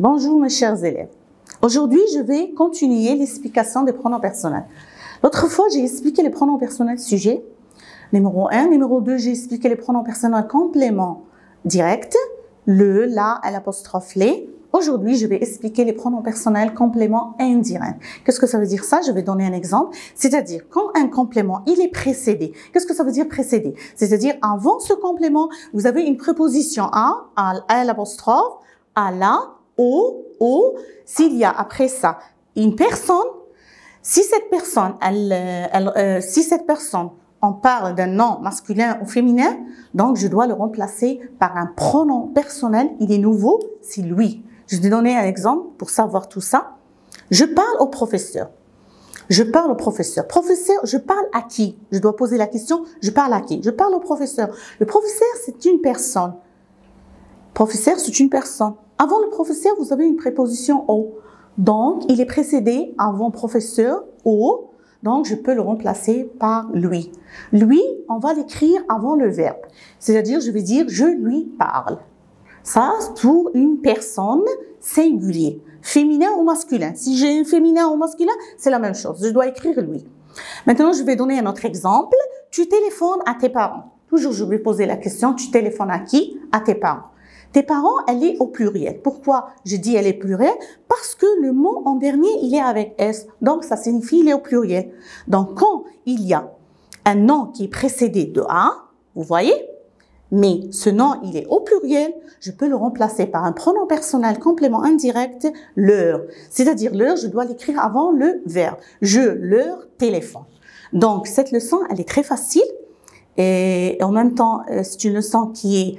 Bonjour mes chers élèves. Aujourd'hui, je vais continuer l'explication des pronoms personnels. L'autre fois, j'ai expliqué les pronoms personnels sujet, numéro 1. Numéro 2, j'ai expliqué les pronoms personnels complément direct, le, la, l'apostrophe, les. Aujourd'hui, je vais expliquer les pronoms personnels complément indirect. Qu'est-ce que ça veut dire ça? Je vais donner un exemple. C'est-à-dire, quand un complément, il est précédé. Qu'est-ce que ça veut dire précédé? C'est-à-dire, avant ce complément, vous avez une préposition à l'apostrophe, à la, au. S'il y a après ça une personne, si cette personne, on parle d'un nom masculin ou féminin, donc je dois le remplacer par un pronom personnel. Il est nouveau, c'est lui. Je vais donner un exemple pour savoir tout ça. Je parle au professeur. Je parle au professeur. Professeur, je parle à qui? Je dois poser la question, je parle à qui? Je parle au professeur. Le professeur, c'est une personne. Professeur, c'est une personne. Avant le professeur, vous avez une préposition au. Donc, il est précédé avant professeur, au. Donc, je peux le remplacer par lui. Lui, on va l'écrire avant le verbe. C'est-à-dire, je vais dire, je lui parle. Ça, pour une personne singulier, féminin ou masculin. Si j'ai un féminin ou masculin, c'est la même chose. Je dois écrire lui. Maintenant, je vais donner un autre exemple. Tu téléphones à tes parents. Toujours, je vais poser la question, tu téléphones à qui? À tes parents. Tes parents, elle est au pluriel. Pourquoi je dis elle est pluriel? Parce que le mot en dernier, il est avec S. Donc, ça signifie il est au pluriel. Donc, quand il y a un nom qui est précédé de A, vous voyez, mais ce nom, il est au pluriel, je peux le remplacer par un pronom personnel complément indirect, leur. C'est-à-dire leur, je dois l'écrire avant le verbe. Je leur téléphone. Donc, cette leçon, elle est très facile et en même temps, c'est une leçon qui est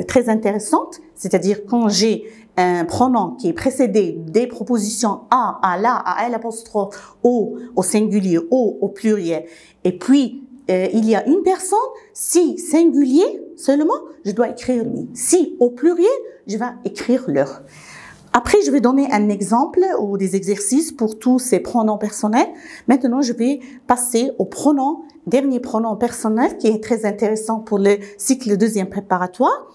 très intéressante, c'est-à-dire quand j'ai un pronom qui est précédé des propositions à la, à l'apostrophe, au singulier, au pluriel, et puis il y a une personne, si singulier seulement, je dois écrire lui. Si au pluriel, je vais écrire leur. Après, je vais donner un exemple ou des exercices pour tous ces pronoms personnels. Maintenant, je vais passer au dernier pronom personnel qui est très intéressant pour le cycle deuxième préparatoire.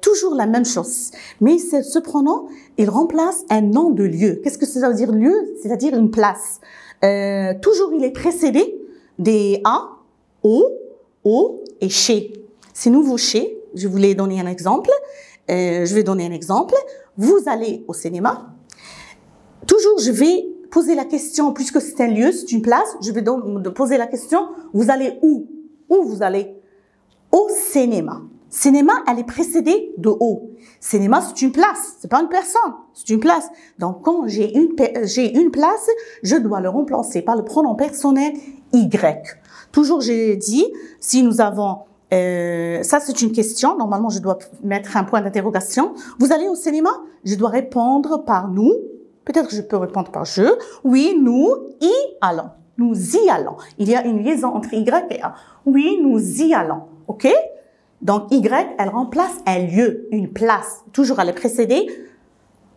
Toujours la même chose. Mais ce pronom, il remplace un nom de lieu. Qu'est-ce que ça veut dire lieu? C'est-à-dire une place. Toujours, il est précédé des a, au et chez. C'est nouveau chez. Je voulais donner un exemple. Je vais donner un exemple. Vous allez au cinéma. Toujours, je vais poser la question, puisque c'est un lieu, c'est une place, je vais donc poser la question, vous allez où? Où vous allez? Au cinéma. Cinéma, elle est précédée de au. Cinéma, c'est une place, c'est pas une personne, c'est une place. Donc, quand j'ai une place, je dois le remplacer par le pronom personnel Y. Toujours, j'ai dit, si nous avons ça, c'est une question. Normalement, je dois mettre un point d'interrogation. Vous allez au cinéma? Je dois répondre par nous. Peut-être que je peux répondre par je. Oui, nous y allons. Nous y allons. Il y a une liaison entre Y et A. Oui, nous y allons. OK? Donc, Y, elle remplace un lieu, une place. Toujours, elle est précédée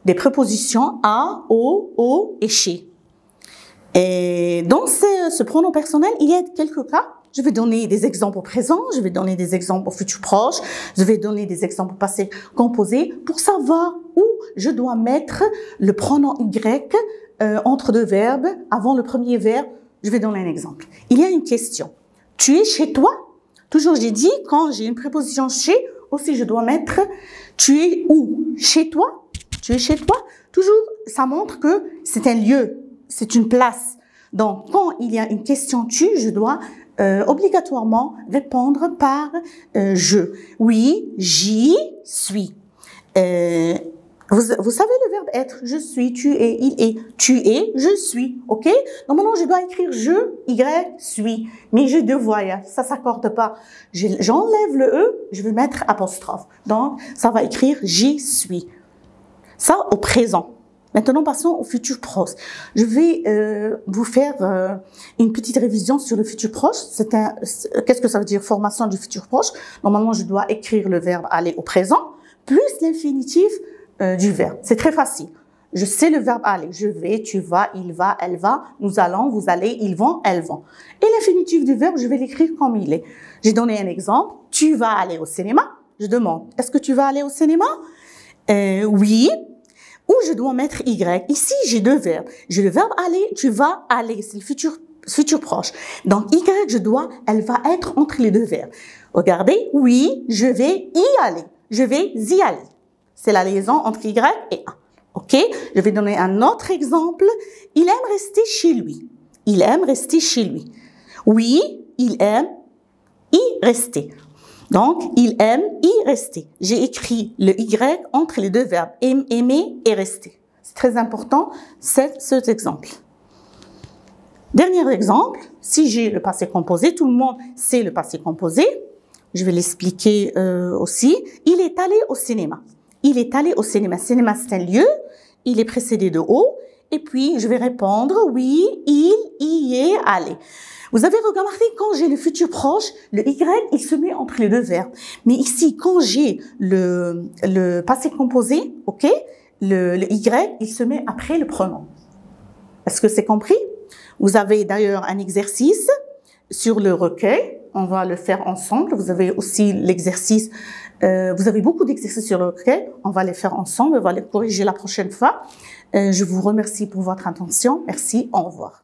des prépositions à, au et chez. Et dans ce pronom personnel, il y a quelques cas. Je vais donner des exemples au présent, je vais donner des exemples au futur proche, je vais donner des exemples au passé composé pour savoir où je dois mettre le pronom Y entre deux verbes, avant le premier verbe. Je vais donner un exemple. Il y a une question. Tu es chez toi? Toujours, j'ai dit, quand j'ai une préposition chez, aussi je dois mettre tu es où? Chez toi? Tu es chez toi? Toujours, ça montre que c'est un lieu, c'est une place. Donc, quand il y a une question tu, je dois obligatoirement répondre par je. Oui, j'y suis. Vous savez le verbe être, je suis, tu es, il est, tu es, je suis, ok? Normalement, je dois écrire je, y, suis, mais j'ai deux voyelles, ça s'accorde pas. J'enlève le e, je vais mettre apostrophe. Donc, ça va écrire j'y suis. Ça au présent. Maintenant, passons au futur proche. Je vais vous faire une petite révision sur le futur proche. Qu'est-ce que ça veut dire, formation du futur proche? Normalement, je dois écrire le verbe aller au présent, plus l'infinitif du verbe. C'est très facile. Je sais le verbe aller. Je vais, tu vas, il va, elle va, nous allons, vous allez, ils vont, elles vont. Et l'infinitif du verbe, je vais l'écrire comme il est. J'ai donné un exemple. Tu vas aller au cinéma. Je demande, est-ce que tu vas aller au cinéma? Oui. Où je dois mettre Y? Ici, j'ai deux verbes. J'ai le verbe aller, tu vas aller. C'est le futur proche. Donc, Y, elle va être entre les deux verbes. Regardez, oui, je vais y aller. Je vais y aller. C'est la liaison entre Y et A. OK? Je vais donner un autre exemple. Il aime rester chez lui. Il aime rester chez lui. Oui, il aime y rester. Donc, il aime y rester. J'ai écrit le Y entre les deux verbes aimer et rester. C'est très important, cet exemple. Dernier exemple, si j'ai le passé composé, tout le monde sait le passé composé. Je vais l'expliquer aussi. Il est allé au cinéma. Il est allé au cinéma. Cinéma, c'est un lieu. Il est précédé de O. Et puis, je vais répondre, oui, il y est allé. Vous avez remarqué, quand j'ai le futur proche, le Y, il se met entre les deux verbes. Mais ici, quand j'ai le passé composé, OK, le Y, il se met après le pronom. Est-ce que c'est compris? Vous avez d'ailleurs un exercice sur le recueil. On va le faire ensemble. Vous avez aussi l'exercice, vous avez beaucoup d'exercices sur le recueil. On va les faire ensemble. On va les corriger la prochaine fois. Je vous remercie pour votre attention. Merci. Au revoir.